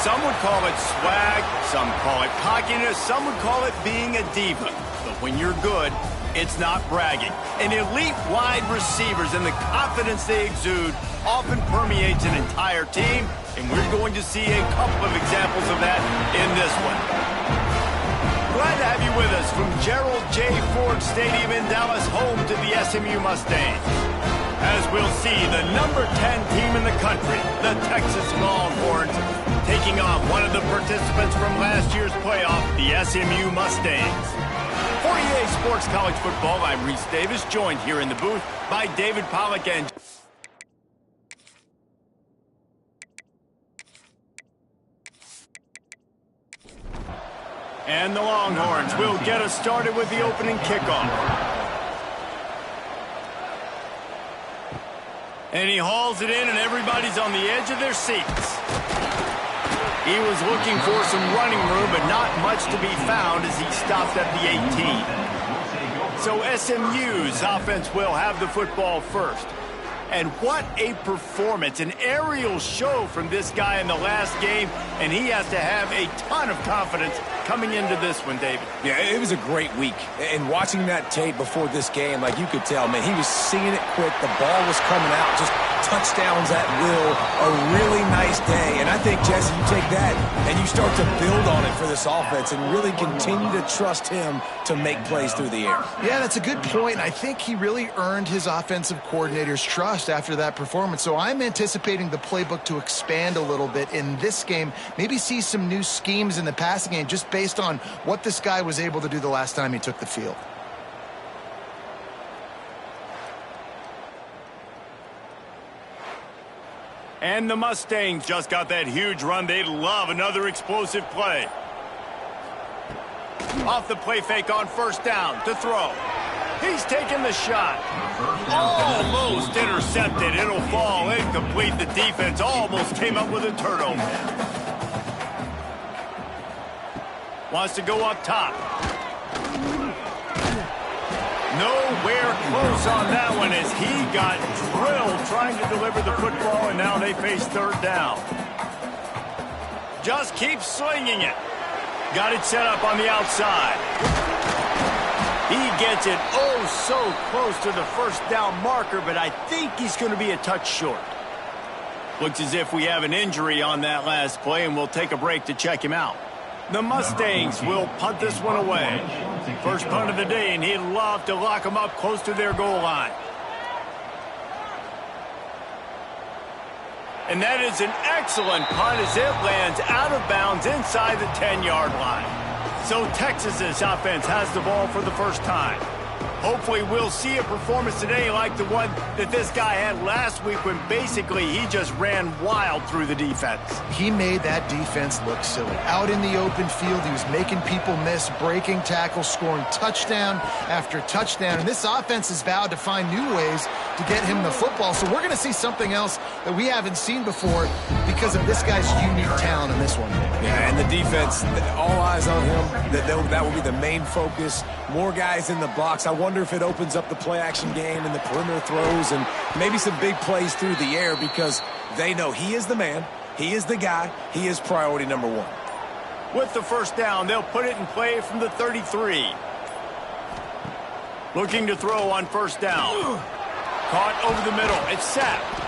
Some would call it swag, some call it cockiness, some would call it being a diva. But when you're good, it's not bragging. And elite wide receivers and the confidence they exude often permeates an entire team, and we're going to see a couple of examples of that in this one. Glad to have you with us from Gerald J. Ford Stadium in Dallas, home to the SMU Mustangs. As we'll see, the number 10 team in the country, the Texas Longhorns, taking on one of the participants from last year's playoff, the SMU Mustangs. For EA Sports College Football, I'm Reese Davis, joined here in the booth by David Pollack and... And the Longhorns will get us started with the opening kickoff. And he hauls it in, and everybody's on the edge of their seats. He was looking for some running room, but not much to be found as he stopped at the 18. So SMU's offense will have the football first. And what a performance, an aerial show from this guy in the last game, and he has to have a ton of confidence coming into this one, David. Yeah, it was a great week. And watching that tape before this game, like you could tell, man, he was seeing it quick. The ball was coming out, just touchdowns at will. A really nice day. And I think, Jesse, you take that and you start to build on it for this offense and really continue to trust him to make plays through the air. Yeah, that's a good point. I think he really earned his offensive coordinator's trust after that performance. So I'm anticipating the playbook to expand a little bit in this game. Maybe see some new schemes in the passing game just based on what this guy was able to do the last time he took the field. And the Mustangs just got that huge run. They'd love another explosive play. Off the play fake on first down to throw. He's taking the shot. Almost intercepted. It'll fall incomplete. The defense almost came up with a turnover. Wants to go up top. Nowhere close on that one as he got drilled trying to deliver the football, and now they face third down. Just keep slinging it. Got it set up on the outside. He gets it so close to the first down marker, but I think he's going to be a touch short. Looks as if we have an injury on that last play, and we'll take a break to check him out. The Mustangs will punt this one away. First punt of the day, and he'd love to lock them up close to their goal line. And that is an excellent punt as it lands out of bounds inside the 10-yard line. So Texas's offense has the ball for the first time. Hopefully we'll see a performance today like the one that this guy had last week when basically he just ran wild through the defense. He made that defense look silly. Out in the open field, he was making people miss, breaking tackles, scoring touchdown after touchdown. And this offense has vowed to find new ways to get him the football. So we're going to see something else that we haven't seen before because of this guy's unique talent in this one. Yeah, and the defense, all eyes on him. That will be the main focus. More guys in the box. I wonder if it opens up the play-action game and the perimeter throws and maybe some big plays through the air because they know he is the man, he is the guy, he is priority number one. With the first down, they'll put it in play from the 33. Looking to throw on first down. Caught over the middle. It's sacked.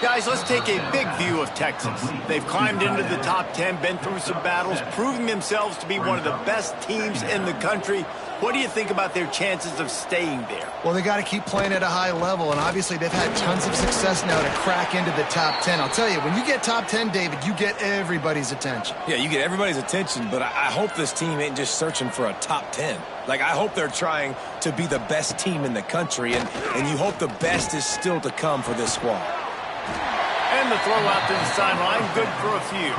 Guys, let's take a big view of Texas. They've climbed into the top 10, been through some battles, proving themselves to be one of the best teams in the country. What do you think about their chances of staying there? Well, they got to keep playing at a high level, and obviously they've had tons of success now to crack into the top 10. I'll tell you, when you get top 10, David, you get everybody's attention. Yeah, you get everybody's attention, but I hope this team ain't just searching for a top 10. Like, I hope they're trying to be the best team in the country, and you hope the best is still to come for this squad. And the throw out to the sideline, good for a few.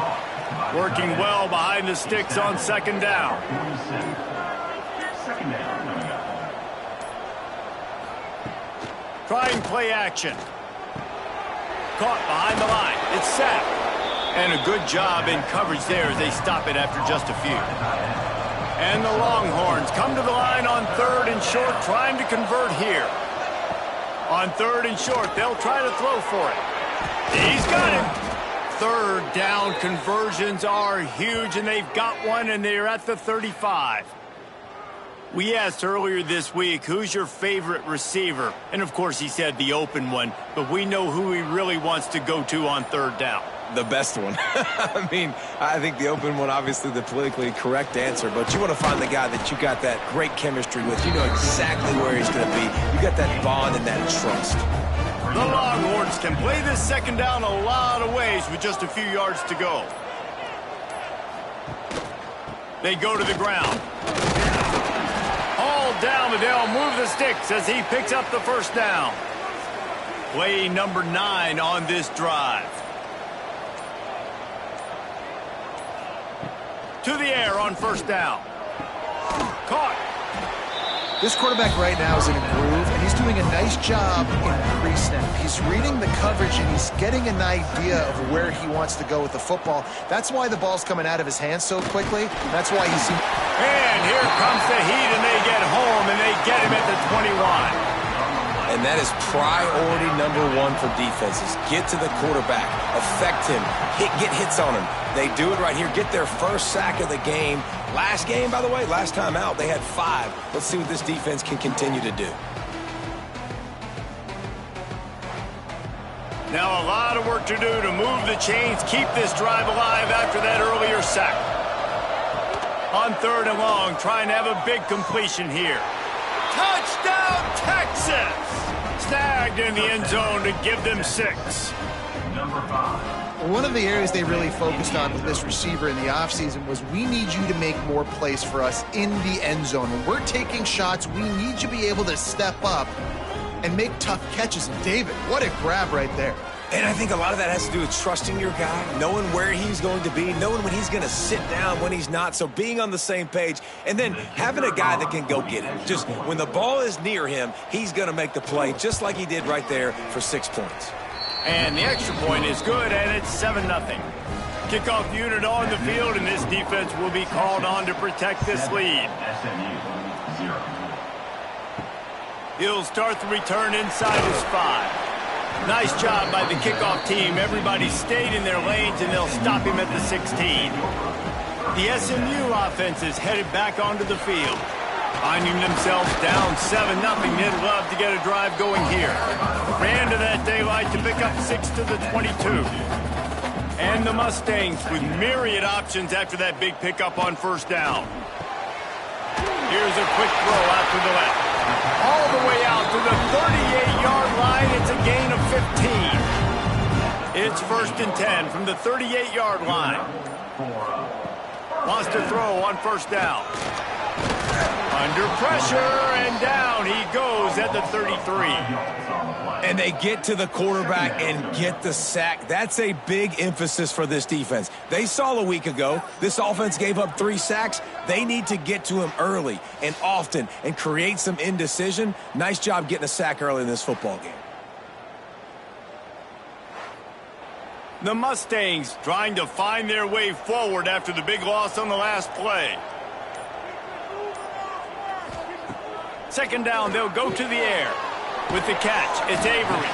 Working well behind the sticks on second down. Trying play action. Caught behind the line. It's sacked. And a good job in coverage there as they stop it after just a few. And the Longhorns come to the line on third and short, trying to convert here. On third and short, they'll try to throw for it. He's got him. Third down conversions are huge, and they've got one, and they're at the 35. We asked earlier this week, who's your favorite receiver? And, of course, he said the open one, but we know who he really wants to go to on third down. The best one. I mean, I think the open one, obviously the politically correct answer, but you want to find the guy that you got that great chemistry with. You know exactly where he's going to be. You got that bond and that trust. The Longhorns can play this second down a lot of ways with just a few yards to go. They go to the ground. All down, but they'll move the sticks as he picks up the first down. Play number 9 on this drive. To the air on first down. Caught. This quarterback right now is in a groove, and he's doing a nice job in pre-snap. He's reading the coverage, and he's getting an idea of where he wants to go with the football. That's why the ball's coming out of his hands so quickly. That's why he's... And here comes the heat, and they get home, and they get him at the 21. And that is priority number 1 for defenses. Get to the quarterback, affect him, get hits on him. They do it right here. Get their first sack of the game. Last game, by the way, last time out, they had 5. Let's see what this defense can continue to do. Now a lot of work to do to move the chains, keep this drive alive after that earlier sack. On third and long, trying to have a big completion here. Touchdown, Texas! Snagged in the end zone to give them 6. Number 5. One of the areas they really focused on with this receiver in the offseason was we need you to make more plays for us in the end zone. When we're taking shots, we need you to be able to step up and make tough catches. And David, what a grab right there. And I think a lot of that has to do with trusting your guy, knowing where he's going to be, knowing when he's going to sit down, when he's not, so being on the same page, and then having a guy that can go get it. Just when the ball is near him, he's going to make the play, just like he did right there for 6 points. And the extra point is good, and it's 7-0. Kickoff unit on the field, and this defense will be called on to protect this lead. SMU 0. He'll start the return inside his 5. Nice job by the kickoff team. Everybody stayed in their lanes, and they'll stop him at the 16. The SMU offense is headed back onto the field. Finding themselves down 7-0, they'd love to get a drive going here. Ran to that daylight to pick up 6 to the 22. And the Mustangs with myriad options after that big pickup on first down. Here's a quick throw out to the left. All the way out to the 38-yard line. It's a gain of 15. It's 1st and 10 from the 38-yard line. Wants to throw on first down. Under pressure, and down he goes at the 33. And they get to the quarterback and get the sack. That's a big emphasis for this defense. They saw a week ago, this offense gave up 3 sacks. They need to get to him early and often and create some indecision. Nice job getting a sack early in this football game. The Mustangs trying to find their way forward after the big loss on the last play. Second down, they'll go to the air. With the catch, it's Avery.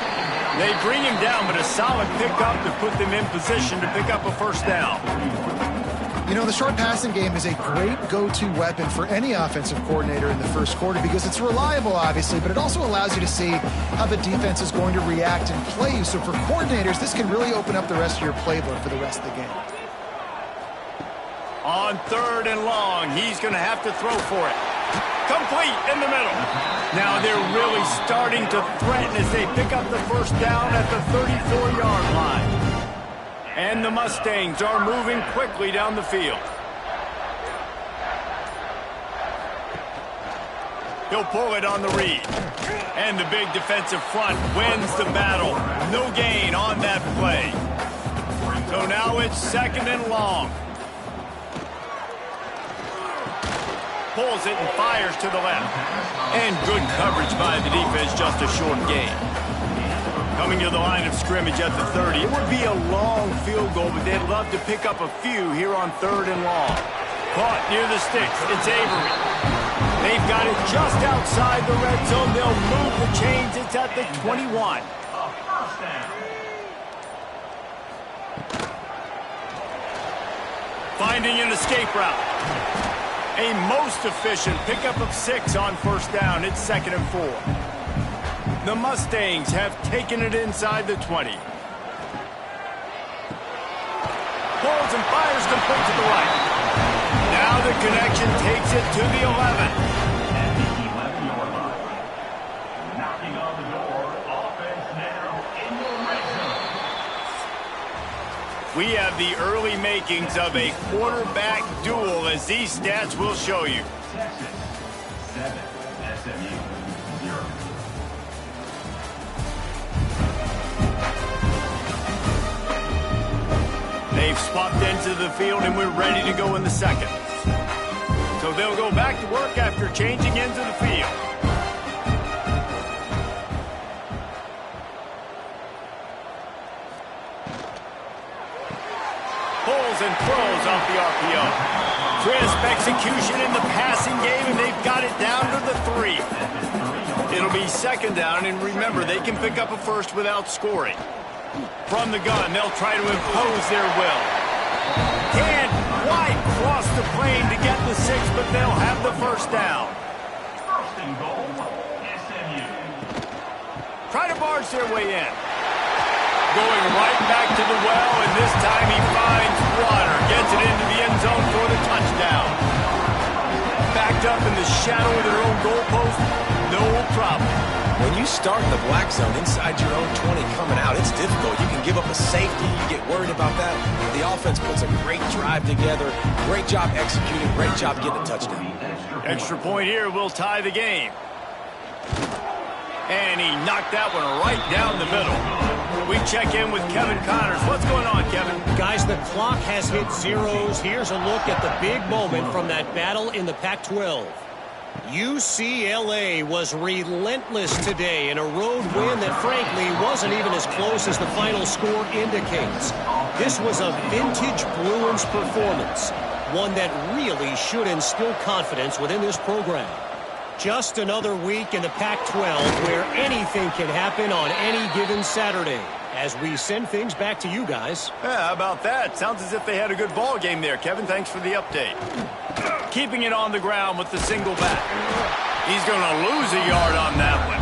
They bring him down, but a solid pickup to put them in position to pick up a first down. You know, the short passing game is a great go-to weapon for any offensive coordinator in the first quarter because it's reliable, obviously, but it also allows you to see how the defense is going to react and play you. So for coordinators, this can really open up the rest of your playbook for the rest of the game. On third and long, he's going to have to throw for it. Complete in the middle. Now they're really starting to threaten as they pick up the first down at the 34-yard line. And the Mustangs are moving quickly down the field. He'll pull it on the read. And the big defensive front wins the battle. No gain on that play. So now it's 2nd and long. Pulls it and fires to the left. And good coverage by the defense, just a short gain. Coming to the line of scrimmage at the 30. It would be a long field goal, but they'd love to pick up a few here on 3rd and long. Caught near the sticks. It's Avery. They've got it just outside the red zone. They'll move the chains. It's at the 21. Finding an escape route. A most efficient pickup of 6 on first down. It's 2nd and 4. The Mustangs have taken it inside the 20. Pulls and fires complete to the right. Now the connection takes it to the 11. At the 11-yard line. Knocking on the door. Offense now in the red zone. We have the early makings of a quarterback duel, as these stats will show you. Texas 7, SMU 0. They've swapped into the field, and we're ready to go in the second. So they'll go back to work after changing into the field. Pulls and throws off the RPO. Crisp execution in the passing game, and they've got it down to the 3. It'll be 2nd down, and remember, they can pick up a first without scoring. From the gun, they'll try to impose their will. Can't quite cross the plane to get the 6, but they'll have the first down. First and goal, SMU. Try to barge their way in. Going right back to the well, and this time he finds water. Gets it into the end zone for the touchdown. Backed up in the shadow of their own goalpost, no problem. When you start in the black zone inside your own 20 coming out, it's difficult. You can give up a safety. You get worried about that. The offense puts a great drive together. Great job executing. Great job getting a touchdown. Extra point here will tie the game. And he knocked that one right down the middle. We check in with Kevin Connors. What's going on, Kevin? Guys, the clock has hit zeros. Here's a look at the big moment from that battle in the Pac-12. UCLA was relentless today in a road win that frankly wasn't even as close as the final score indicates. This was a vintage Bruins performance, one that really should instill confidence within this program. Just another week in the Pac-12 where anything can happen on any given Saturday. As we send things back to you guys. Yeah, how about that? Sounds as if they had a good ball game there, Kevin. Thanks for the update. Keeping it on the ground with the single back. He's going to lose a yard on that one.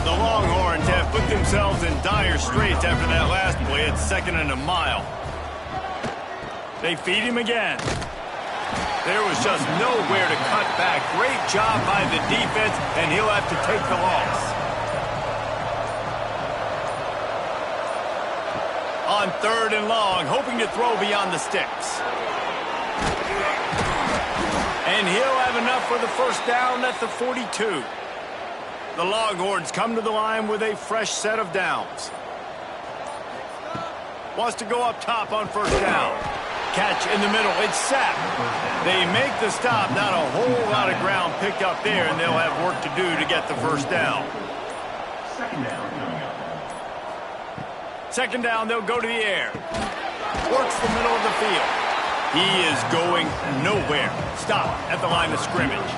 The Longhorns have put themselves in dire straits after that last play. It's 2nd and a mile. They feed him again. There was just nowhere to cut back. Great job by the defense, and he'll have to take the loss. On 3rd and long, hoping to throw beyond the sticks. And he'll have enough for the first down at the 42. The Longhorns come to the line with a fresh set of downs. Wants to go up top on first down. Catch in the middle. It's sacked. They make the stop. Not a whole lot of ground picked up there, and they'll have work to do to get the first down. 2nd down coming up. 2nd down, they'll go to the air. Works the middle of the field. He is going nowhere. Stop at the line of scrimmage.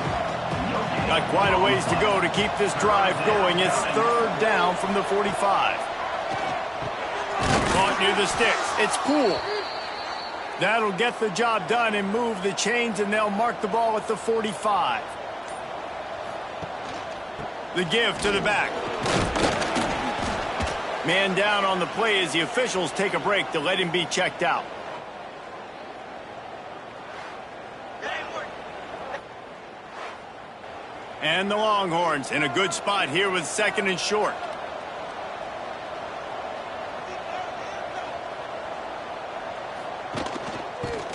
Got quite a ways to go to keep this drive going. It's 3rd down from the 45. Caught near the sticks. It's Poole. That'll get the job done and move the chains, and they'll mark the ball at the 45. The give to the back. Man down on the play as the officials take a break to let him be checked out. And the Longhorns in a good spot here with 2nd and short.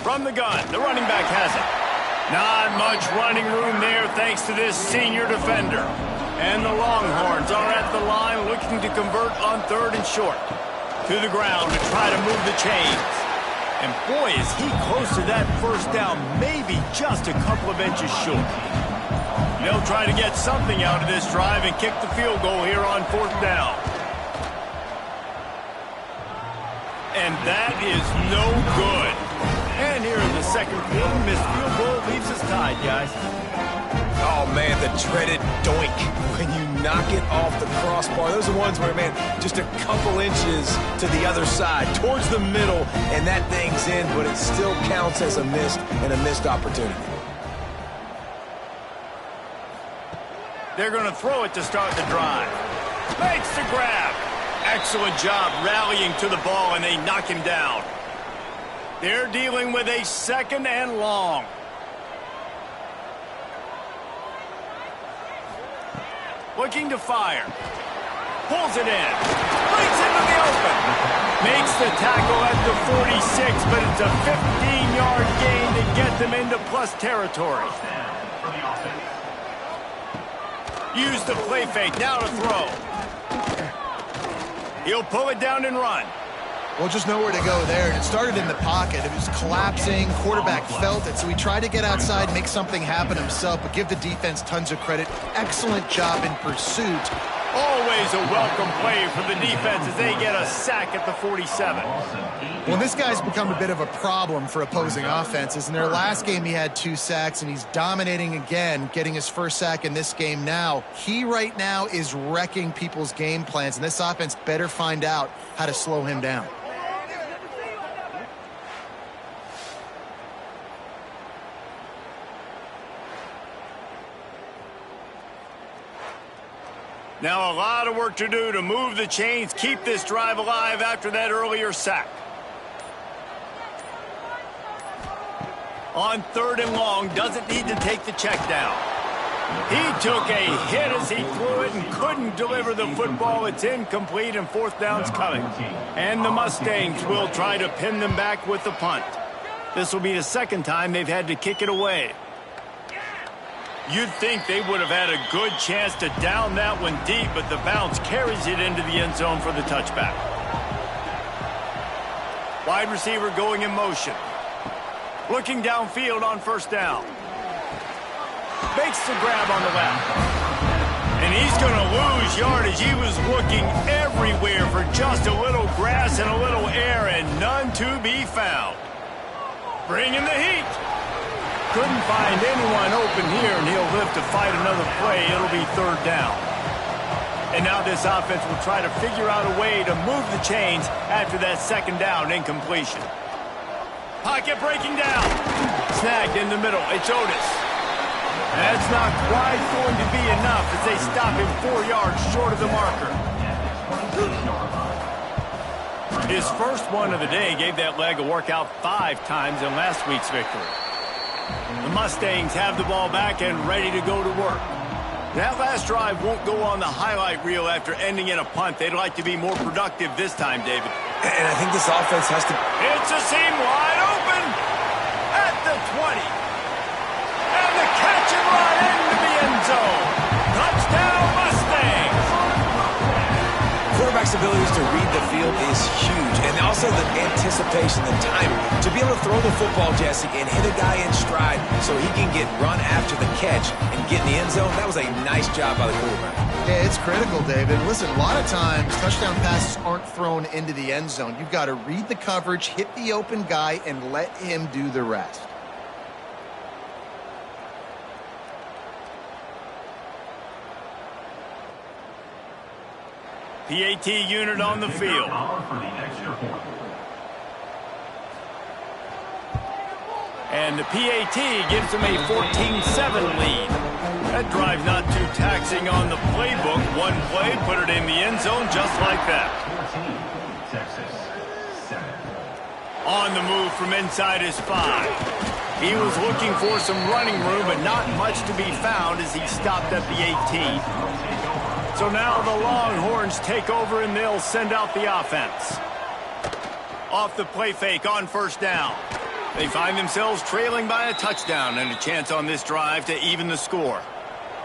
From the gun, the running back has it. Not much running room there thanks to this senior defender. And the Longhorns are at the line looking to convert on 3rd and short. To the ground to try to move the chains. And boy, is he close to that first down, maybe just a couple of inches short. They'll try to get something out of this drive and kick the field goal here on 4th down. And that is no good. And here in the 2nd quarter, missed field goal leaves us tied, guys. Oh, Oh, man, the dreaded doink when you knock it off the crossbar. Those are ones where, man, just a couple inches to the other side, towards the middle, and that thing's in, but it still counts as a missed opportunity. They're going to throw it to start the drive. Makes the grab. Excellent job rallying to the ball, and they knock him down. They're dealing with a 2nd and long. Looking to fire. Pulls it in. Breaks into the open. Makes the tackle at the 46, but it's a 15-yard gain to get them into plus territory. Use the play fake. Now to throw. He'll pull it down and run. Well, just nowhere to go there. And it started in the pocket. It was collapsing. Quarterback felt it, so he tried to get outside, make something happen himself, but give the defense tons of credit. Excellent job in pursuit. Always a welcome play for the defense as they get a sack at the 47. Well, this guy's become a bit of a problem for opposing offenses. In their last game, he had 2 sacks, and he's dominating again, getting his first sack in this game now. He right now is wrecking people's game plans, and this offense better find out how to slow him down. Now a lot of work to do to move the chains, keep this drive alive after that earlier sack. On 3rd and long, doesn't need to take the check down. He took a hit as he threw it and couldn't deliver the football. It's incomplete and 4th down's coming. And the Mustangs will try to pin them back with the punt. This will be the 2nd time they've had to kick it away. You'd think they would have had a good chance to down that one deep, but the bounce carries it into the end zone for the touchback. Wide receiver going in motion. Looking downfield on 1st down. Makes the grab on the left. And he's going to lose yardage. He was looking everywhere for just a little grass and a little air, and none to be found. Bringing the heat. Couldn't find anyone open here, and he'll live to fight another play. It'll be 3rd down. And now this offense will try to figure out a way to move the chains after that 2nd down incompletion. Pocket breaking down. Snagged in the middle. It's Otis. That's not quite going to be enough as they stop him 4 yards short of the marker. His first one of the day gave that leg a workout 5 times in last week's victory. The Mustangs have the ball back and ready to go to work. That last drive won't go on the highlight reel after ending in a punt. They'd like to be more productive this time, David. And I think this offense has to... It's a seam wide open at the 20. And the catch and run into the end zone. Touchdown, Mustangs! Quarterback's abilities to read the field is huge, and also the anticipation, the timing. To be able to throw the football, Jesse, and hit a guy in stride so he can get run after the catch and get in the end zone, that was a nice job by the quarterback. Yeah, it's critical, David. Listen, a lot of times touchdown passes aren't thrown into the end zone. You've got to read the coverage, hit the open guy, and let him do the rest. PAT unit on the field. And the PAT gives them a 14-7 lead. That drive's not too taxing on the playbook. One play, put it in the end zone just like that. On the move from inside his 5. He was looking for some running room, but not much to be found as he stopped at the 18. So now the Longhorns take over and they'll send out the offense. Off the play fake on 1st down. They find themselves trailing by a touchdown and a chance on this drive to even the score.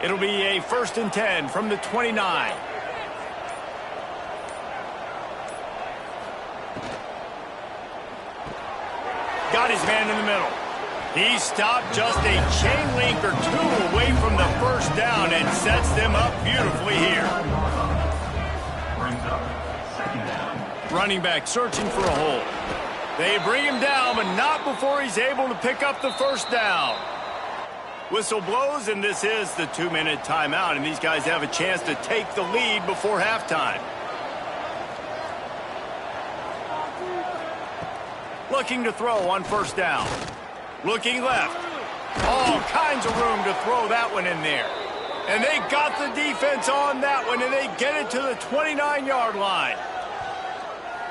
It'll be a 1st and 10 from the 29. Got his man in the middle. He stopped just a chain link or 2 away from the 1st down and sets them up beautifully here. Running back searching for a hole. They bring him down, but not before he's able to pick up the 1st down. Whistle blows, and this is the 2-minute timeout, and these guys have a chance to take the lead before halftime. Looking to throw on first down. Looking left. All kinds of room to throw that one in there. And they got the defense on that one, and they get it to the 29-yard line.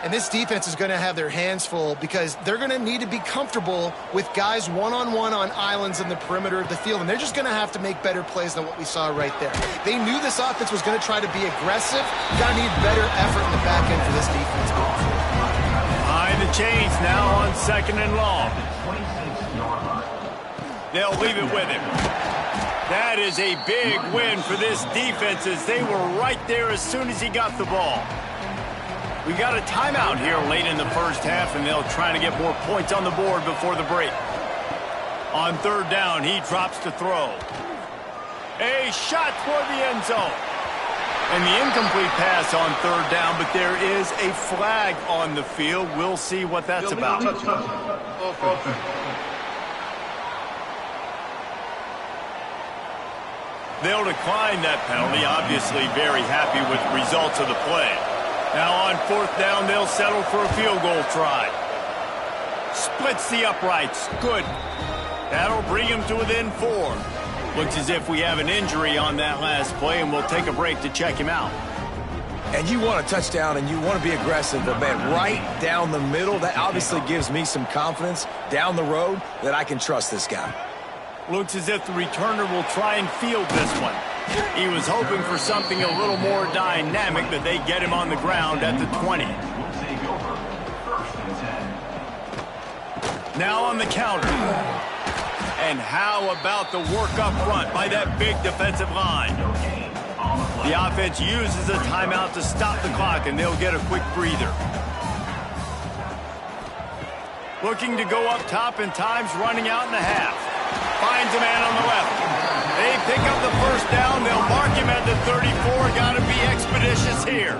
And this defense is going to have their hands full because they're going to need to be comfortable with guys one-on-one on islands in the perimeter of the field, and they're just going to have to make better plays than what we saw right there. They knew this offense was going to try to be aggressive. You're going to need better effort in the back end for this defense. Behind the chains now on 2nd and long. They'll leave it with him. That is a big win for this defense as they were right there as soon as he got the ball. We got a timeout here late in the first half, and they'll try to get more points on the board before the break. On 3rd down, he drops to throw. A shot toward the end zone. And the incomplete pass on 3rd down, but there is a flag on the field. We'll see what that's about. They'll decline that penalty, obviously very happy with the results of the play. Now on 4th down, they'll settle for a field goal try. Splits the uprights. Good. That'll bring him to within 4. Looks as if we have an injury on that last play, and we'll take a break to check him out. And you want a touchdown, and you want to be aggressive, but, man, right down the middle, that obviously gives me some confidence down the road that I can trust this guy. Looks as if the returner will try and field this one. He was hoping for something a little more dynamic, but they get him on the ground at the 20. Now on the counter. And how about the work up front by that big defensive line? The offense uses a timeout to stop the clock, and they'll get a quick breather. Looking to go up top, and time's running out in the half. Finds a man on the left. They pick up the first down. They'll mark him at the 34. Got to be expeditious here.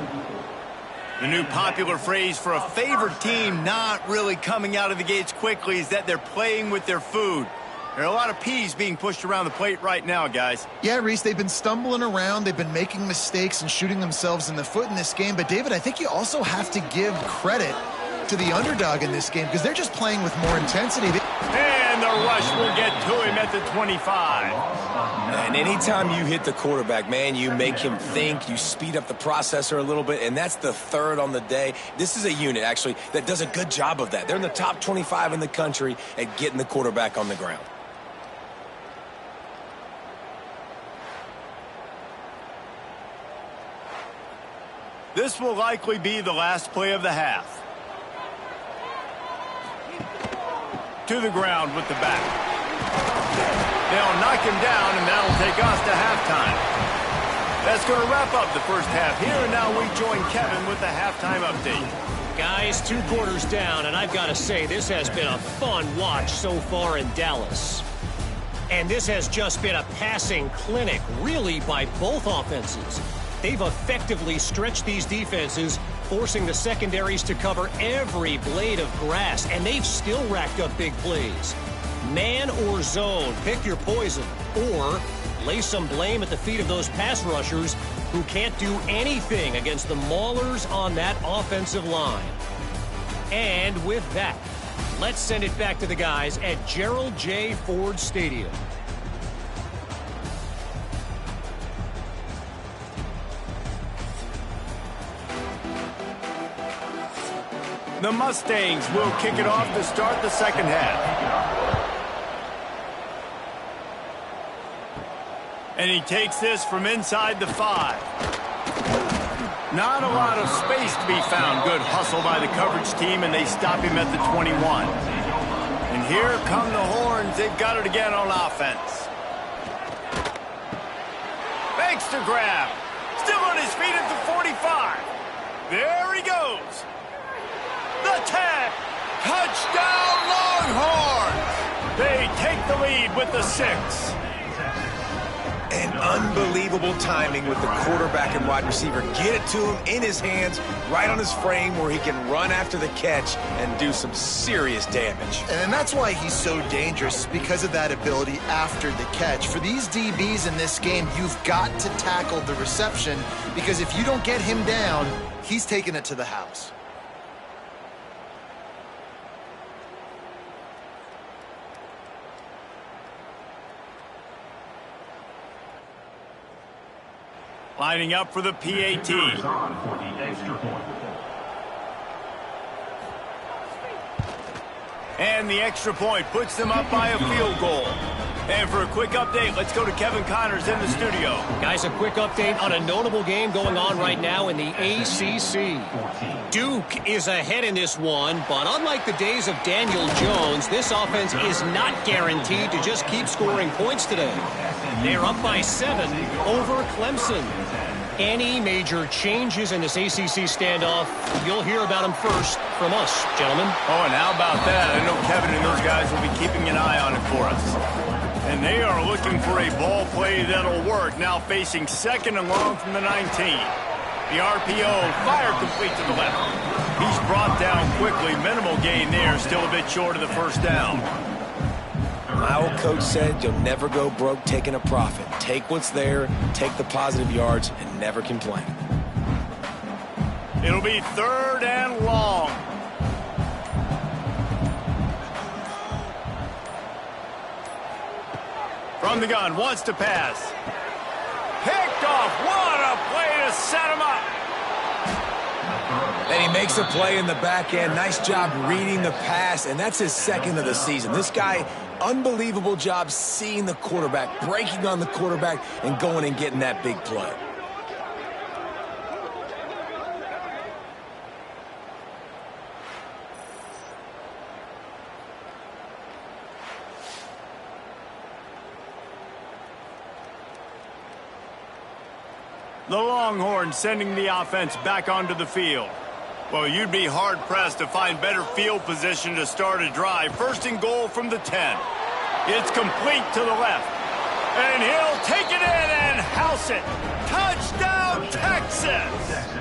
The new popular phrase for a favored team not really coming out of the gates quickly is that they're playing with their food. There are a lot of peas being pushed around the plate right now, guys. Yeah, Reese, they've been stumbling around. They've been making mistakes and shooting themselves in the foot in this game. But, David, I think you also have to give credit to the underdog in this game because they're just playing with more intensity. And the rush will get to him at the 25. And anytime you hit the quarterback, man, you make him think, you speed up the processor a little bit, and that's the 3rd on the day. This is a unit, actually, that does a good job of that. They're in the top 25 in the country at getting the quarterback on the ground. This will likely be the last play of the half. To the ground with the back. They'll knock him down, and that'll take us to halftime. That's going to wrap up the first half here, and now we join Kevin with the halftime update. Guys, 2 quarters down, and I've got to say, this has been a fun watch so far in Dallas. And this has just been a passing clinic, really, by both offenses. They've effectively stretched these defenses, forcing the secondaries to cover every blade of grass, and they've still racked up big plays. Man or zone, pick your poison, or lay some blame at the feet of those pass rushers who can't do anything against the maulers on that offensive line. And with that, let's send it back to the guys at Gerald J. Ford Stadium. The Mustangs will kick it off to start the second half. And he takes this from inside the 5. Not a lot of space to be found. Good hustle by the coverage team, and they stop him at the 21. And here come the horns. They've got it again on offense. Makes the grab. Still on his feet at the 45. There he goes. The 10. Touchdown, Longhorns. They take the lead with the 6. And unbelievable timing with the quarterback and wide receiver. Get it to him in his hands, right on his frame where he can run after the catch and do some serious damage. And that's why he's so dangerous, because of that ability after the catch. For these DBs in this game, you've got to tackle the reception, because if you don't get him down, he's taking it to the house. Lining up for the PAT. On for the extra point. And the extra point puts them up by a field goal. And for a quick update, let's go to Kevin Connors in the studio. Guys, a quick update on a notable game going on right now in the ACC. Duke is ahead in this one, but unlike the days of Daniel Jones, this offense is not guaranteed to just keep scoring points today. They're up by 7 over Clemson. Any major changes in this ACC standoff, you'll hear about them first from us, gentlemen. Oh, and how about that? I know Kevin and those guys will be keeping an eye on it for us. And they are looking for a ball play that'll work, now facing 2nd and long from the 19. The RPO, fire complete to the left. He's brought down quickly, minimal gain there, still a bit short of the first down. My old coach said you'll never go broke taking a profit. Take what's there, take the positive yards, and never complain. It'll be 3rd and long. From the gun, wants to pass. Picked off. What a play to set him up. And he makes a play in the back end. Nice job reading the pass, and that's his 2nd of the season. This guy, unbelievable job seeing the quarterback, breaking on the quarterback, and going and getting that big play. The Longhorns sending the offense back onto the field. Well, you'd be hard-pressed to find better field position to start a drive. 1st and goal from the 10. It's complete to the left. And he'll take it in and house it. Touchdown, Texas!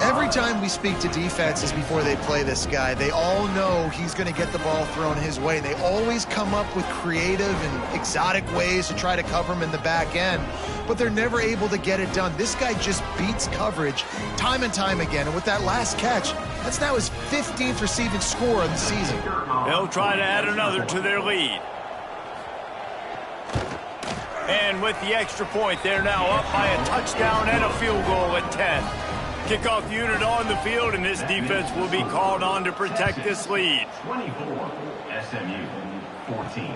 Every time we speak to defenses before they play this guy, they all know he's going to get the ball thrown his way. They always come up with creative and exotic ways to try to cover him in the back end, but they're never able to get it done. This guy just beats coverage time and time again, and with that last catch, that's now his 15th receiving score of the season. They'll try to add another to their lead. And with the extra point, they're now up by a touchdown and a field goal at 10. Kickoff unit on the field, and this defense will be called on to protect this lead. 24, SMU, 14.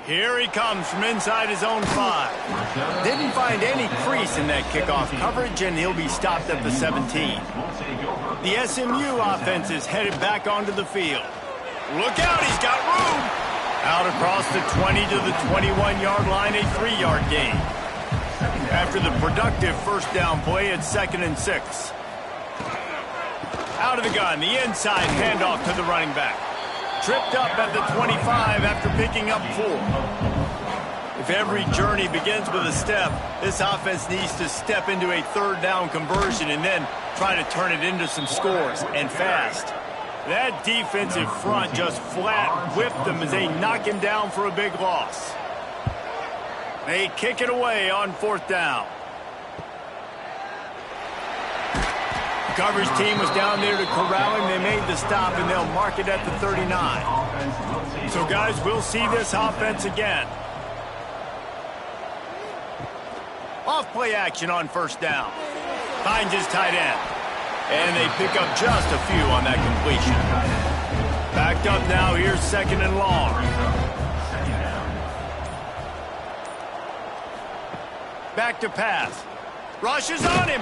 Here he comes from inside his own 5. Didn't find any crease in that kickoff coverage, and he'll be stopped at the 17. The SMU offense is headed back onto the field. Look out, he's got room! Out across the 20 to the 21-yard line, a 3-yard gain. After the productive first down play, it's 2nd and 6. Out of the gun, the inside handoff to the running back. Tripped up at the 25 after picking up 4. If every journey begins with a step, this offense needs to step into a 3rd down conversion and then try to turn it into some scores, and fast. That defensive front just flat whipped them as they knock him down for a big loss. They kick it away on 4th down. The coverage team was down there to corral him. They made the stop, and they'll mark it at the 39. So, guys, we'll see this offense again. Off-play action on 1st down. Finds his tight end. And they pick up just a few on that completion. Backed up now, here's 2nd and long. Back to pass. Rushes on him.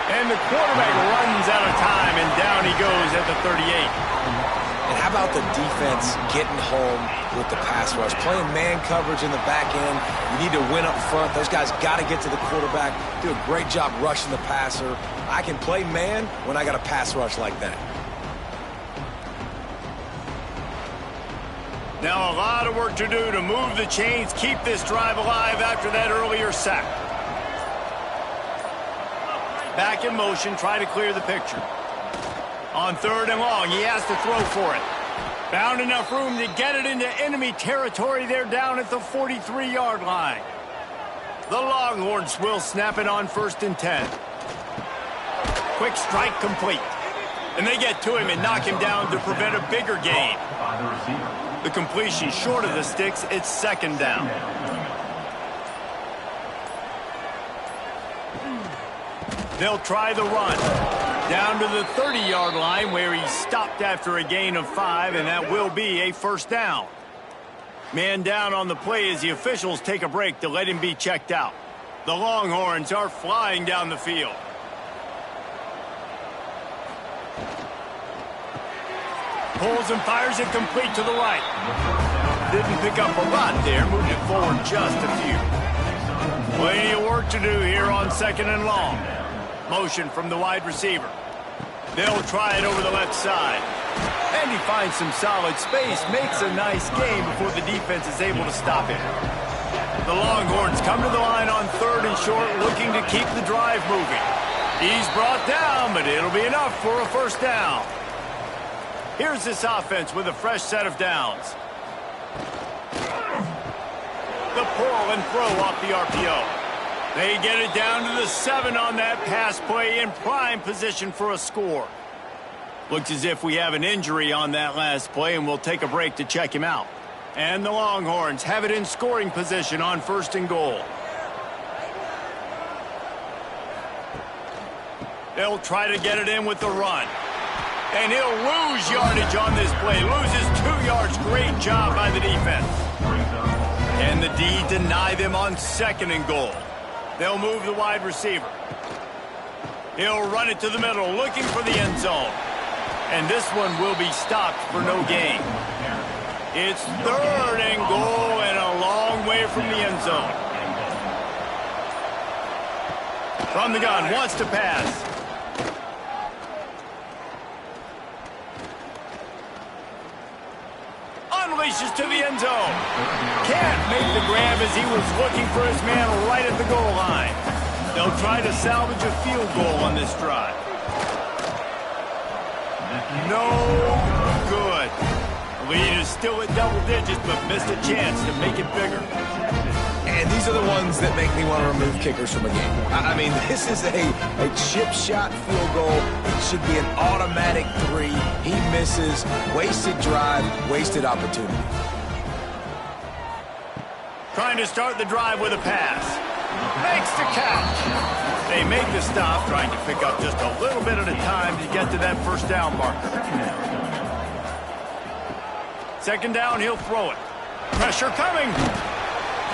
And the quarterback runs out of time, and down he goes at the 38. And how about the defense getting home with the pass rush? Playing man coverage in the back end. You need to win up front. Those guys got to get to the quarterback. Do a great job rushing the passer. I can play man when I got a pass rush like that. Now a lot of work to do to move the chains, keep this drive alive after that earlier sack. Back in motion, try to clear the picture. On 3rd and long, he has to throw for it. Found enough room to get it into enemy territory. They're down at the 43-yard line. The Longhorns will snap it on 1st and 10. Quick strike complete. And they get to him and knock him down to prevent a bigger gain. The completion short of the sticks, it's 2nd down. They'll try the run. Down to the 30-yard line where he stopped after a gain of 5, and that will be a 1st down. Man down on the play as the officials take a break to let him be checked out. The Longhorns are flying down the field. Pulls and fires it complete to the right. Didn't pick up a lot there, moved it forward just a few. Plenty of work to do here on 2nd and long. Motion from the wide receiver. They'll try it over the left side. And he finds some solid space, makes a nice game before the defense is able to stop him. The Longhorns come to the line on 3rd and short, looking to keep the drive moving. He's brought down, but it'll be enough for a 1st down. Here's this offense with a fresh set of downs. The pull and throw off the RPO. They get it down to the 7 on that pass play in prime position for a score. Looks as if we have an injury on that last play, and we'll take a break to check him out. And the Longhorns have it in scoring position on 1st and goal. They'll try to get it in with the run. And he'll lose yardage on this play. Loses 2 yards. Great job by the defense. And the D deny them on 2nd and goal. They'll move the wide receiver. He'll run it to the middle, looking for the end zone. And this one will be stopped for no gain. It's 3rd and goal and a long way from the end zone. From the gun, wants to pass. Unleashes to the end zone. Can't make the grab as he was looking for his man right at the goal line. They'll try to salvage a field goal on this drive. No good. Lead is still at double digits, but missed a chance to make it bigger. And these are the ones that make me want to remove kickers from a game. I mean, this is a chip shot field goal. It should be an automatic 3. He misses. Wasted drive, wasted opportunity. Trying to start the drive with a pass. Makes the catch. They make the stop, trying to pick up just a little bit at a time to get to that 1st down marker. 2nd down, he'll throw it. Pressure coming.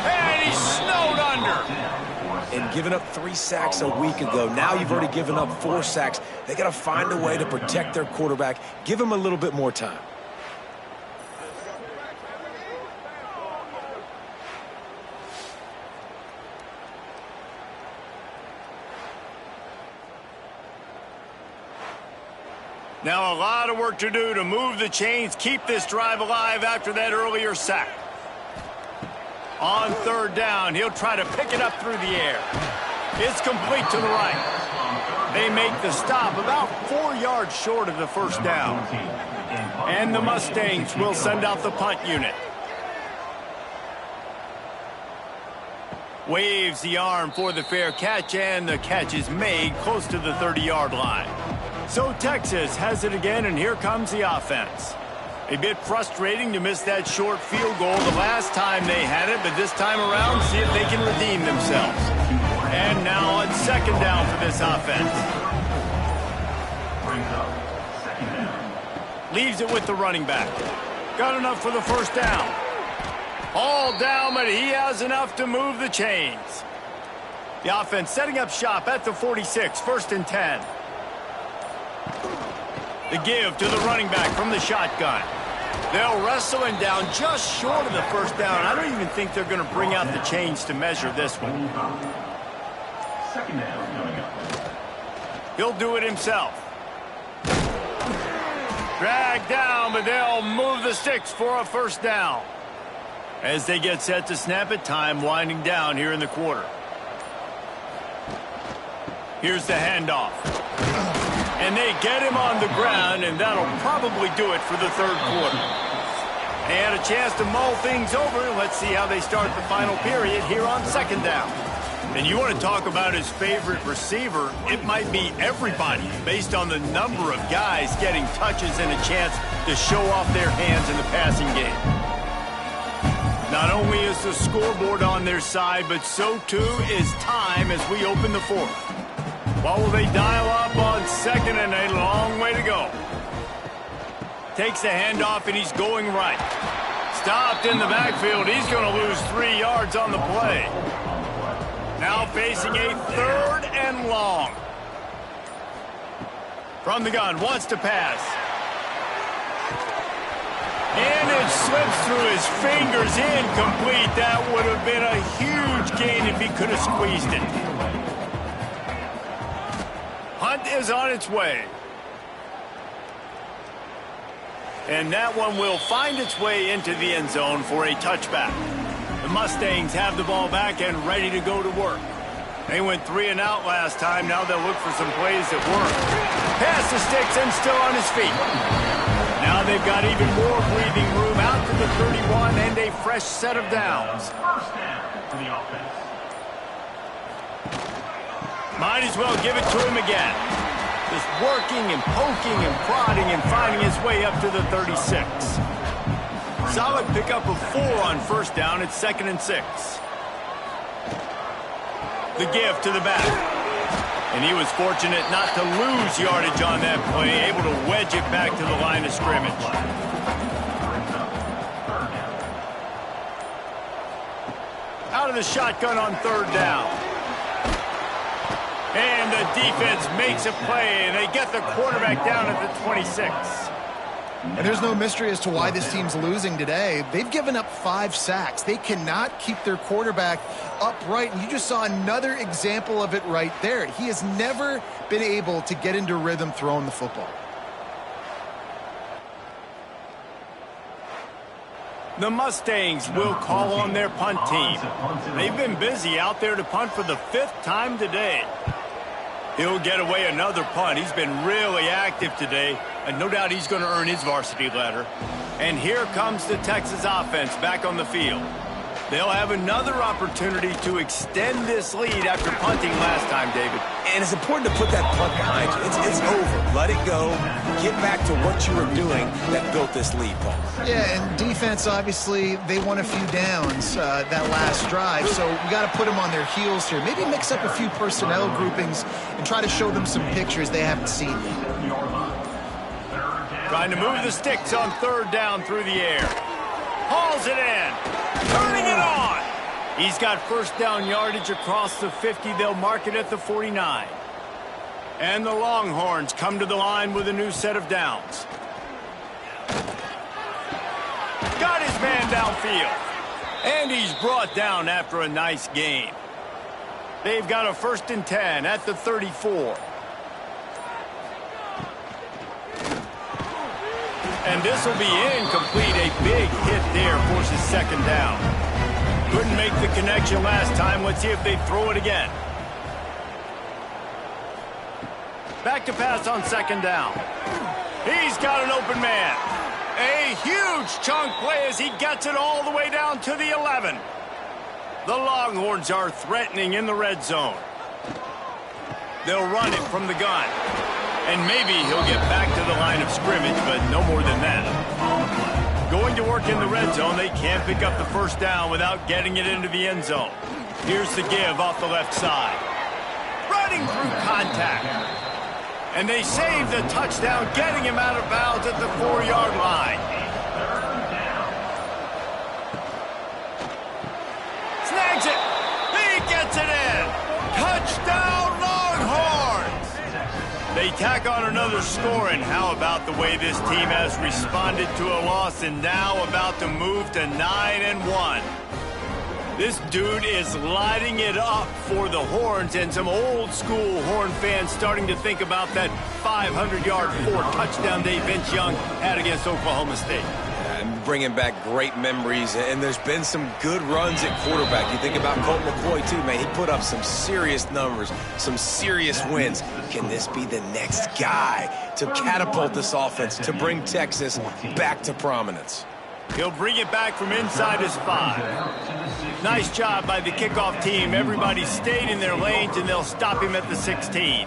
And he's snowed under. And giving up 3 sacks a week ago. Now you've already given up 4 sacks. They got to find a way to protect their quarterback. Give him a little bit more time. Now a lot of work to do to move the chains, keep this drive alive after that earlier sack. On 3rd down, he'll try to pick it up through the air. It's complete to the right. They make the stop about 4 yards short of the 1st down. And the Mustangs will send out the punt unit. Waves the arm for the fair catch, and the catch is made close to the 30-yard line. So Texas has it again, and here comes the offense. A bit frustrating to miss that short field goal the last time they had it, but this time around, see if they can redeem themselves. And now on 2nd down for this offense. Leaves it with the running back. Got enough for the 1st down. All down, but he has enough to move the chains. The offense setting up shop at the 46, 1st and 10. The give to the running back from the shotgun. They'll wrestle him down just short of the 1st down. I don't even think they're going to bring out the chains to measure this one. 2nd down coming up. He'll do it himself. Dragged down, but they'll move the sticks for a first down. As they get set to snap it, time winding down here in the quarter. Here's the handoff. And they get him on the ground, and that'll probably do it for the third quarter. They had a chance to mull things over. Let's see how they start the final period here on second down. And you want to talk about his favorite receiver, it might be everybody based on the number of guys getting touches and a chance to show off their hands in the passing game. Not only is the scoreboard on their side, but so too is time as we open the fourth. What will they dial up on second, and a long way to go. Takes the handoff, and he's going right. Stopped in the backfield. He's going to lose 3 yards on the play. Now facing a third and long. From the gun, wants to pass. And it slips through his fingers, incomplete. That would have been a huge gain if he could have squeezed it. Hunt is on its way. And that one will find its way into the end zone for a touchback. The Mustangs have the ball back and ready to go to work. They went 3 and out last time. Now they'll look for some plays that work. Pass the sticks and still on his feet. Now they've got even more breathing room out to the 31 and a fresh set of downs. First down for the offense. Might as well give it to him again. Just working and poking and prodding and finding his way up to the 36. Solid pickup of 4 on first down. It's 2nd and 6. The give to the back. And he was fortunate not to lose yardage on that play, able to wedge it back to the line of scrimmage. Out of the shotgun on third down. And the defense makes a play, and they get the quarterback down at the 26. And there's no mystery as to why this team's losing today. They've given up 5 sacks. They cannot keep their quarterback upright, and you just saw another example of it right there. He has never been able to get into rhythm throwing the football. The Mustangs will call on their punt team. They've been busy out there to punt for the 5th time today. He'll get away another punt. He's been really active today, and no doubt he's going to earn his varsity letter. And here comes the Texas offense back on the field. They'll have another opportunity to extend this lead after punting last time, David. And it's important to put that punt behind you. It's over. Let it go. Get back to what you were doing that built this lead, Paul. Yeah, and defense, obviously, they won a few downs that last drive, so we got to put them on their heels here. Maybe mix up a few personnel groupings and try to show them some pictures they haven't seen yet. Trying to move the sticks on third down through the air. Hauls it in. Turning it on. He's got first down yardage across the 50. They'll mark it at the 49. And the Longhorns come to the line with a new set of downs. Got his man downfield. And he's brought down after a nice gain. They've got a 1st and 10 at the 34. And this will be incomplete. A big hit there forces 2nd down. Couldn't make the connection last time. Let's see if they throw it again. Back to pass on 2nd down. He's got an open man. A huge chunk play as he gets it all the way down to the 11. The Longhorns are threatening in the red zone. They'll run it from the gun. And maybe he'll get back to the line of scrimmage, but no more than that. Going to work in the red zone, they can't pick up the first down without getting it into the end zone. Here's the give off the left side. Running through contact. And they save the touchdown, getting him out of bounds at the 4-yard line. Snags it. He gets it in. Touchdown, Longhorns. They tack on another score, and how about the way this team has responded to a loss and now about to move to 9-1. This dude is lighting it up for the Horns, and some old-school Horn fans starting to think about that 500-yard 4-touchdown day Vince Young had against Oklahoma State. And bringing back great memories, and there's been some good runs at quarterback. You think about Colt McCoy, too, man. He put up some serious numbers, some serious wins. Can this be the next guy to catapult this offense, to bring Texas back to prominence? He'll bring it back from inside his 5. Nice job by the kickoff team. Everybody stayed in their lanes, and they'll stop him at the 16.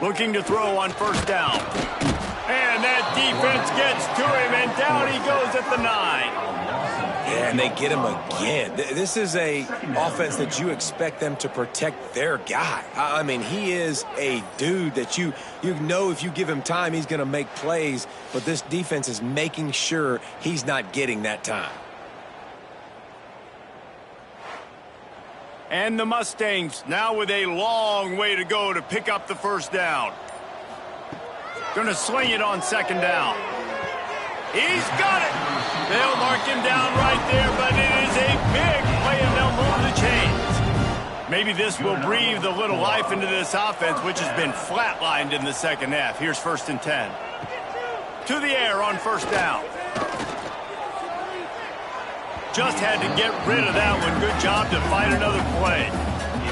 Looking to throw on first down. And that defense gets to him, and down he goes at the 9. Yeah, and they get him again. This is a offense that you expect them to protect their guy. I mean, he is a dude that you know if you give him time, he's going to make plays. But this defense is making sure he's not getting that time. And the Mustangs now with a long way to go to pick up the first down. Going to sling it on second down. He's got it. They'll mark him down right there, but it is a big play, and they'll move the chains. Maybe this will breathe a little life into this offense, which has been flatlined in the second half. Here's 1st and 10. To the air on first down. Just had to get rid of that one. Good job to fight another play.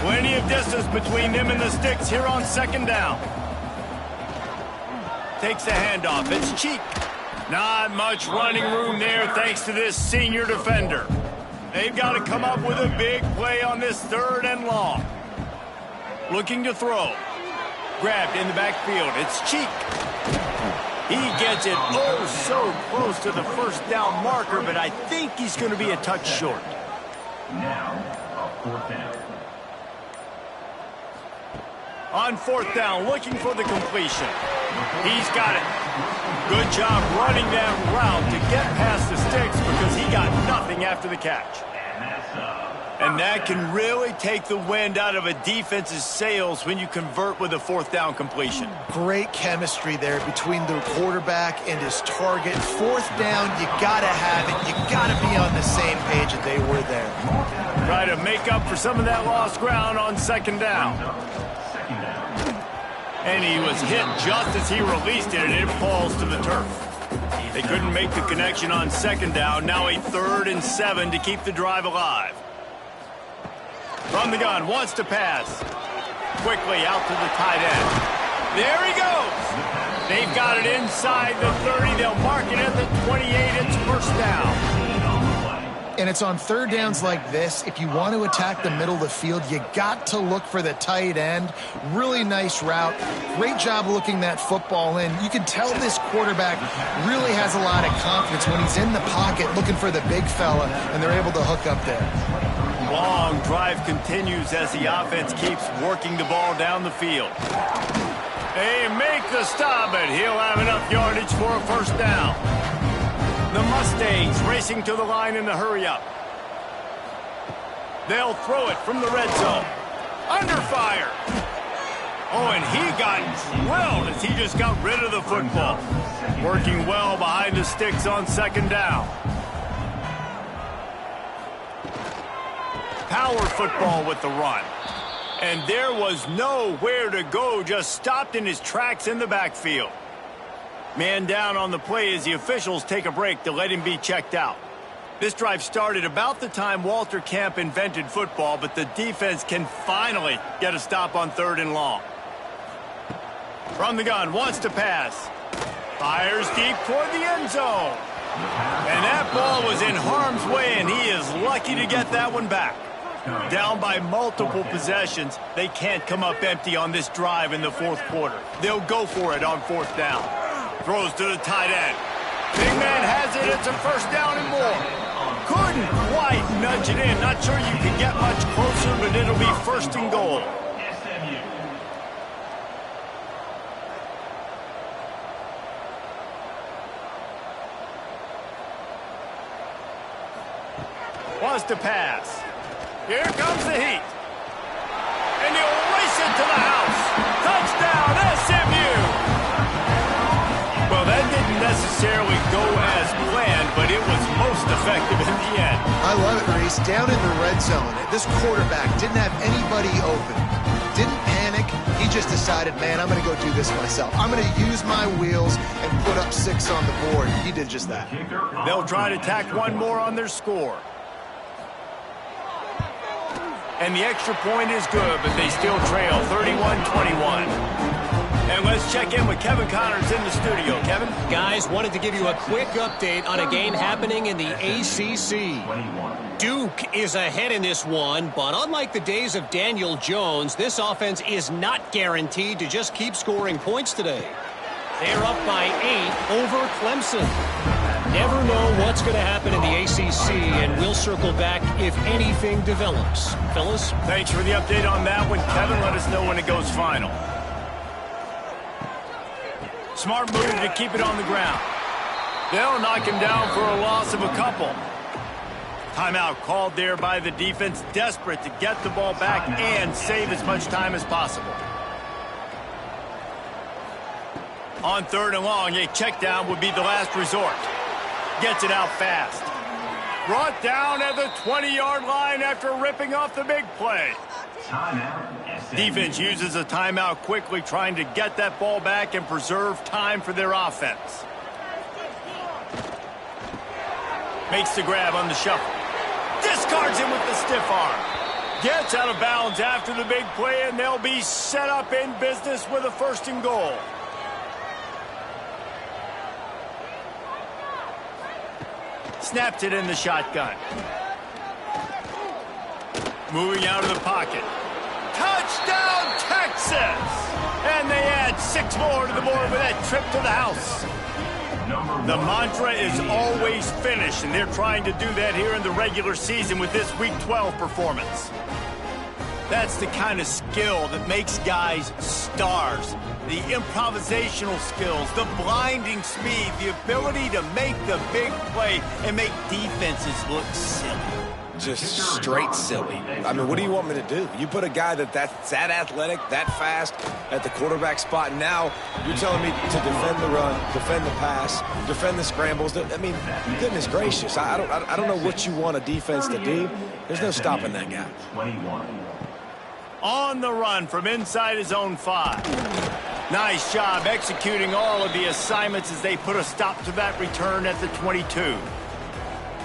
Plenty of distance between them and the sticks here on second down. Takes the handoff. It's Cheek. Not much running room there thanks to this senior defender. They've got to come up with a big play on this 3rd and long. Looking to throw. Grabbed in the backfield. It's Cheek. He gets it oh so close to the first down marker, but I think he's going to be a touch short. Now, a 4th down. On 4th down, looking for the completion. He's got it. Good job running that route to get past the sticks because he got nothing after the catch. And that can really take the wind out of a defense's sails when you convert with a 4th down completion. Great chemistry there between the quarterback and his target. 4th down, you got to have it. You got to be on the same page that they were there. Try to make up for some of that lost ground on second down. And he was hit just as he released it, and it falls to the turf. They couldn't make the connection on second down. Now a 3rd and 7 to keep the drive alive. From the gun, wants to pass. Quickly out to the tight end. There he goes. They've got it inside the 30. They'll mark it at the 28. It's first down. And it's on 3rd downs like this. If you want to attack the middle of the field, you got to look for the tight end. Really nice route. Great job looking that football in. You can tell this quarterback really has a lot of confidence when he's in the pocket looking for the big fella, and they're able to hook up there. Long drive continues as the offense keeps working the ball down the field. They make the stop, but he'll have enough yardage for a first down. The Mustangs racing to the line in the hurry-up. They'll throw it from the red zone. Under fire. Oh, and he got drilled as he just got rid of the football. Working well behind the sticks on second down. Power football with the run. And there was nowhere to go, just stopped in his tracks in the backfield. Man down on the play as the officials take a break to let him be checked out. This drive started about the time Walter Camp invented football, but the defense can finally get a stop on 3rd and long. From the gun, wants to pass. Fires deep toward the end zone. And that ball was in harm's way, and he is lucky to get that one back. Down by multiple possessions, they can't come up empty on this drive in the 4th quarter. They'll go for it on 4th down. Throws to the tight end. Big man has it. It's a first down and more. Couldn't quite nudge it in. Not sure you can get much closer, but it'll be 1st and goal. SMU. Wants to pass. Here comes the heat. And he'll race it to the house. Touchdown, SMU. Well, that didn't necessarily go as planned, but it was most effective in the end. I love it, Reese. Down in the red zone, this quarterback didn't have anybody open. Didn't panic. He just decided, man, I'm going to go do this myself. I'm going to use my wheels and put up 6 on the board. He did just that. They'll try to tack one more on their score. And the extra point is good, but they still trail 31-21. And let's check in with Kevin Connors in the studio. Kevin? Guys, wanted to give you a quick update on a game happening in the ACC. Duke is ahead in this one, but unlike the days of Daniel Jones, this offense is not guaranteed to just keep scoring points today. They're up by 8 over Clemson. Never know what's going to happen in the ACC, and we'll circle back if anything develops. Fellas? Thanks for the update on that one. Kevin, let us know when it goes final. Smart move to keep it on the ground. They'll knock him down for a loss of a couple. Timeout called there by the defense, desperate to get the ball back and save as much time as possible. On 3rd and long, a check down would be the last resort. Gets it out fast. Brought down at the 20-yard line after ripping off the big play. Defense uses a timeout quickly, trying to get that ball back and preserve time for their offense. Makes the grab on the shuffle. Discards him with the stiff arm. Gets out of bounds after the big play, and they'll be set up in business with a 1st and goal. Snaps it in the shotgun. Moving out of the pocket. Touchdown, Texas! And they add 6 more to the board with that trip to the house. The mantra is always finish, and they're trying to do that here in the regular season with this Week 12 performance. That's the kind of skill that makes guys stars. The improvisational skills, the blinding speed, the ability to make the big play and make defenses look silly. Just straight silly. I mean, what do you want me to do? You put a guy that's that athletic, that fast at the quarterback spot, and now you're telling me to defend the run, defend the pass, defend the scrambles. I mean, goodness gracious, I don't know what you want a defense to do. There's no stopping that guy. On the run from inside his own 5. Nice job executing all of the assignments as they put a stop to that return at the 22.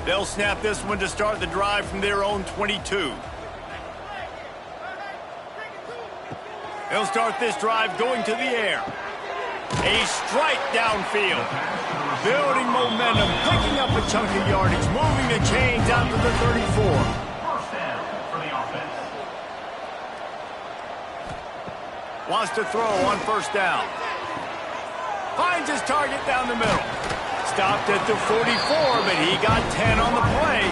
They'll snap this one to start the drive from their own 22. They'll start this drive going to the air. A strike downfield. Building momentum, picking up a chunk of yardage, moving the chains out to the 34. First down for the offense. Wants to throw on 1st down. Finds his target down the middle. Stopped at the 44, but he got 10 on the play.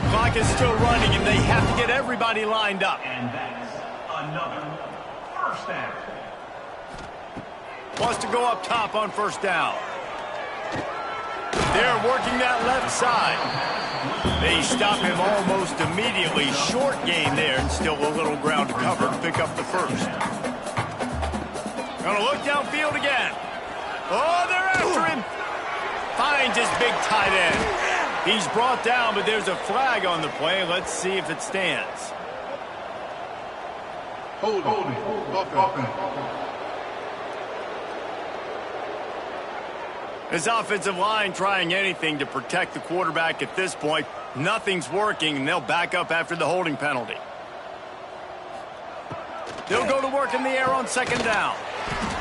Clock is still running, and they have to get everybody lined up. And that's another first down. Wants to go up top on 1st down. They're working that left side. They stop him almost immediately. Short gain there, and still a little ground to cover to pick up the 1st. Gonna look downfield again. Oh, they're after him. Finds his big tight end. He's brought down, but there's a flag on the play. Let's see if it stands. Hold it. His offensive line trying anything to protect the quarterback at this point. Nothing's working, and they'll back up after the holding penalty. They'll go to work in the air on 2nd down.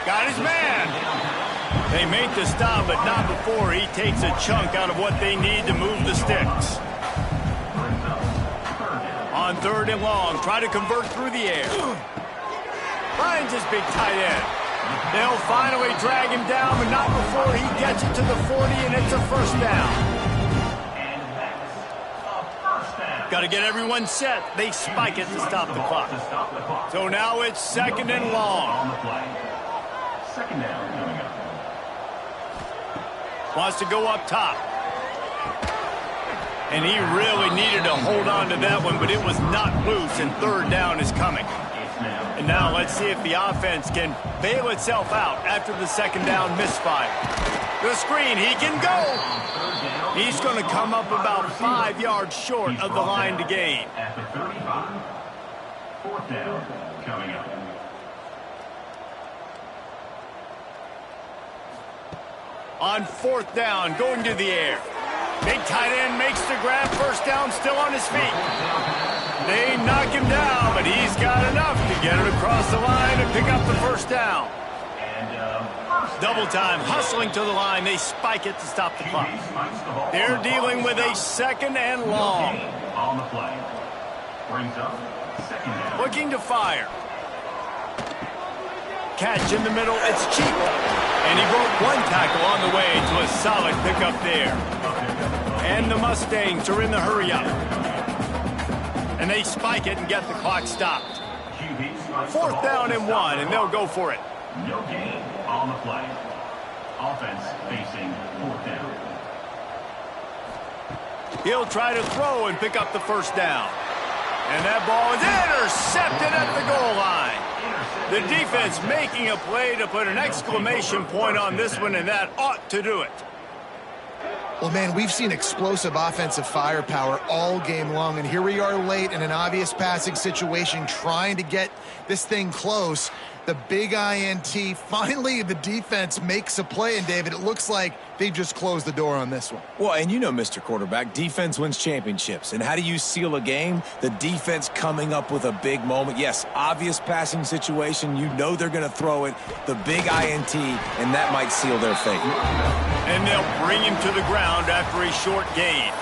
Got his man. They make the stop, but not before he takes a chunk out of what they need to move the sticks. On 3rd and long, try to convert through the air. Finds his big tight end. They'll finally drag him down, but not before he gets it to the 40, and it's a 1st down. And that's a first down. Got to get everyone set. They spike it to stop the clock. To stop the clock. So now it's 2nd and long. On the play. 2nd down coming up. Wants to go up top. And he really needed to hold on to that one, but it was not loose, and 3rd down is coming. And now let's see if the offense can bail itself out after the 2nd down misfire. The screen, he can go. He's going to come up about 5 yards short of the line to gain. At the 35. Fourth down coming up. On fourth down, going to the air. Big tight end makes the grab. First down, still on his feet. They knock him down, but he's got enough to get it across the line and pick up the first down. Double time, hustling to the line. They spike it to stop the clock. They're dealing with a second and long. On the play. Brings up second down. Looking to fire. Catch in the middle, it's cheap. And he broke one tackle on the way to a solid pickup there. And the Mustangs are in the hurry-up. And they spike it and get the clock stopped. Fourth down and 1, and they'll go for it. No gain on the play. Offense facing fourth down. He'll try to throw and pick up the first down. And that ball is intercepted at the goal line. The defense making a play to put an exclamation point on this one, and that ought to do it. Well, man, we've seen explosive offensive firepower all game long, and here we are late in an obvious passing situation trying to get this thing close. The big INT, finally the defense makes a play, and David, it looks like they just closed the door on this one. Well, and you know, Mr. Quarterback, defense wins championships. And how do you seal a game? The defense coming up with a big moment. Yes, obvious passing situation. You know they're going to throw it. The big INT, and that might seal their fate. And they'll bring him to the ground after a short gain.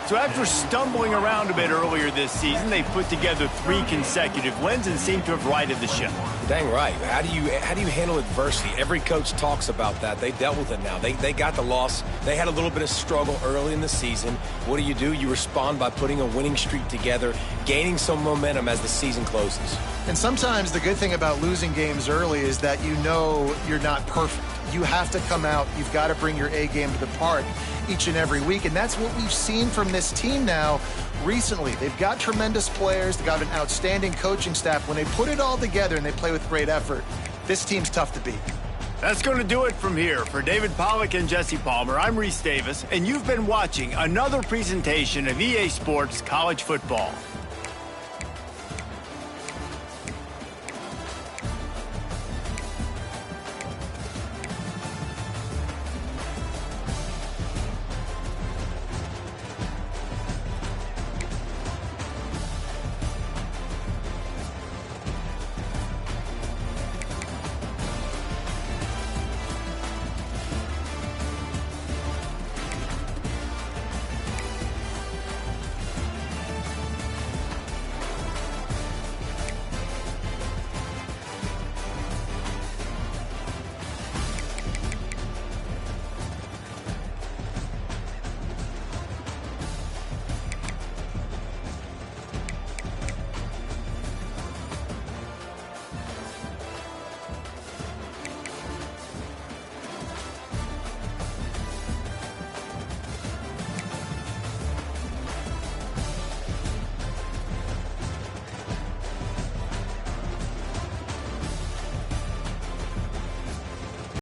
So after stumbling around a bit earlier this season, they put together 3 consecutive wins and seem to have righted the ship. Dang right. How do you handle adversity? Every coach talks about that. They dealt with it now. They got the loss. They had a little bit of struggle early in the season. What do? You respond by putting a winning streak together, gaining some momentum as the season closes. And sometimes the good thing about losing games early is that you know you're not perfect. You have to come out. You've got to bring your A game to the part each and every week. And that's what we've seen from this team now recently. They've got tremendous players. They've got an outstanding coaching staff. When they put it all together and they play with great effort, this team's tough to beat. That's going to do it from here. For David Pollack and Jesse Palmer, I'm Reese Davis, and you've been watching another presentation of EA Sports College Football.